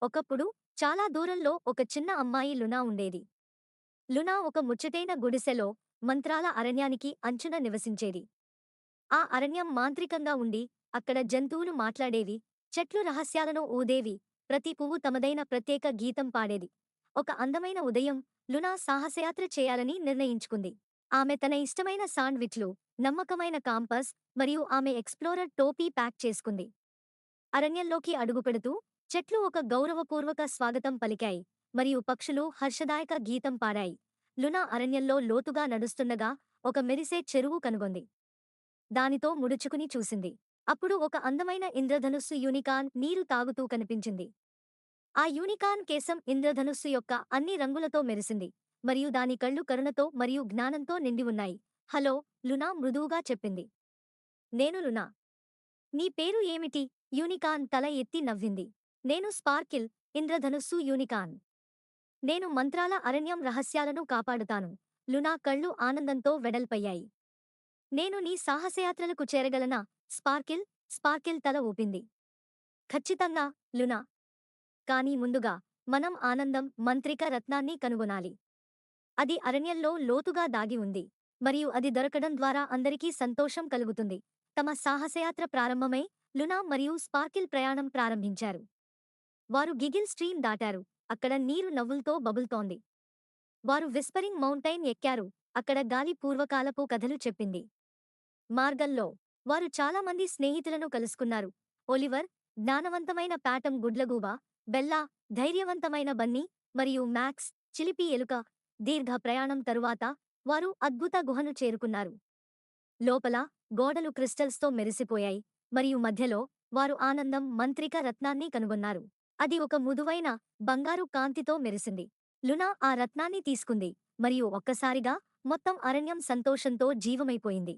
ఒకప్పుడు చాలా దూరంలో ఒక చిన్న అమ్మాయి లునా ఉండేది. లునా ఒక ముచ్చటైన గుడిసెలో మంత్రాల అరణ్యానికి అంచున నివసించేది. ఆ అరణ్యం మాంత్రికంగా ఉండి అక్కడ జంతువులు మాట్లాడేవి, చెట్లు రహస్యాలను ఊదేవి, ప్రతి పువ్వు తమదైన ప్రత్యేక గీతం పాడేది. ఒక అందమైన ఉదయం లునా సాహసయాత్ర చేయాలని నిర్ణయించుకుంది. ఆమె తన ఇష్టమైన శాండ్విచ్లు, నమ్మకమైన కాంపస్ మరియు ఆమె ఎక్స్‌ప్లోరర్ టోపీ ప్యాక్ చేసుకుంది. అరణ్యంలోకి అడుగుపెడుతూ చెట్లు ఒక గౌరవపూర్వక స్వాగతం పలికాయి మరియు పక్షులు హర్షదాయక గీతం పాడాయి. లునా అరణ్యంలో లోతుగా నడుస్తుండగా ఒక మెరిసే చెరువు కనుగొంది. దానితో ముడుచుకుని చూసింది. అప్పుడు ఒక అందమైన ఇంద్రధనుస్సు యూనికార్న్ నీరు తాగుతూ కనిపించింది. ఆ యూనికార్న్ కేశం ఇంద్రధనుస్సు యొక్క అన్ని రంగులతో మెరిసింది మరియు దాని కళ్ళు కరుణతో మరియు జ్ఞానంతో నిండి ఉన్నాయి. హలో, లునా మృదువుగా చెప్పింది. నేను లునా. నీ పేరు ఏమిటి? యూనికార్న్ తల ఎత్తి నవ్వింది. నేను స్పార్కిల్, ఇంద్రధనుస్సు యూనికార్న్. నేను మంత్రాల అరణ్యం రహస్యాలను కాపాడుతాను. లునా కళ్ళు ఆనందంతో వెడల్పయ్యాయి. నేను నీ సాహసయాత్రలకు చేరగలనా? స్పార్కిల్. స్పార్కిల్ తల ఊపింది. ఖచ్చితంగా, లునా. కానీ ముందుగా మనం ఆనందం మంత్రిక రత్నాన్ని కనుగొనాలి. అది అరణ్యంలో లోతుగా దాగి ఉంది మరియు అది దొరకడం ద్వారా అందరికీ సంతోషం కలుగుతుంది. తమ సాహసయాత్ర ప్రారంభమై లునా మరియు స్పార్కిల్ ప్రయాణం ప్రారంభించారు. వారు గిగిల్ స్ట్రీమ్ దాటారు. అక్కడ నీరు నవ్వులతో బబుల్తోంది. వారు విస్పరింగ్ మౌంటైన్ ఎక్కారు. అక్కడ గాలి పూర్వకాలపు కథలు చెప్పింది. మార్గంలో వారు చాలామంది స్నేహితులను కలుసుకున్నారు. ఒలివర్, జ్ఞానవంతమైన ప్యాటమ్ గుడ్లగూబ, బెల్లా, ధైర్యవంతమైన బన్నీ, మరియు మ్యాక్స్, చిలిపి ఎలుక. దీర్ఘ ప్రయాణం తరువాత వారు అద్భుత గుహను చేరుకున్నారు. లోపల గోడలు క్రిస్టల్స్తో మెరిసిపోయాయి మరియు మధ్యలో వారు ఆనందం మంత్రిక రత్నాన్ని కనుగొన్నారు. అది ఒక మృదువైన బంగారు కాంతితో మెరిసింది. లునా ఆ రత్నాన్ని తీసుకుంది మరియు ఒక్కసారిగా మొత్తం అరణ్యం సంతోషంతో జీవమైపోయింది.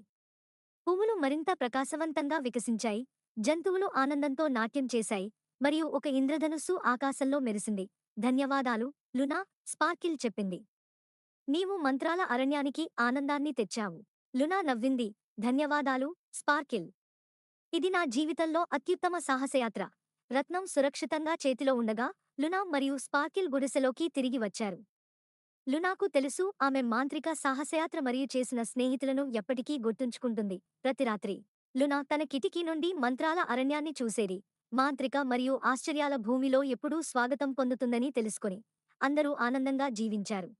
పువ్వులు మరింత ప్రకాశవంతంగా వికసించాయి, జంతువులు ఆనందంతో నాట్యం చేశాయి మరియు ఒక ఇంద్రధనుస్సు ఆకాశంలో మెరిసింది. ధన్యవాదాలు, లునా, స్పార్కిల్ చెప్పింది. నీవు మంత్రాల అరణ్యానికి ఆనందాన్ని తెచ్చావు. లునా నవ్వింది. ధన్యవాదాలు, స్పార్కిల్. ఇది నా జీవితంలో అత్యుత్తమ సాహసయాత్ర. రత్నం సురక్షితంగా చేతిలో ఉండగా లునా మరియు స్పార్కిల్ గుడిసెలోకి తిరిగి వచ్చారు. లునాకు తెలుసు ఆమె మాంత్రిక సాహసయాత్ర మరియు చేసిన స్నేహితులను ఎప్పటికీ గుర్తుంచుకుంటుంది. ప్రతి రాత్రి లునా తన కిటికీ నుండి మంత్రాల అరణ్యాన్ని చూసేది. మాంత్రిక మరియు ఆశ్చర్యాల భూమిలో ఎప్పుడూ స్వాగతం పొందుతుందని తెలుసుకొని అందరూ ఆనందంగా జీవించారు.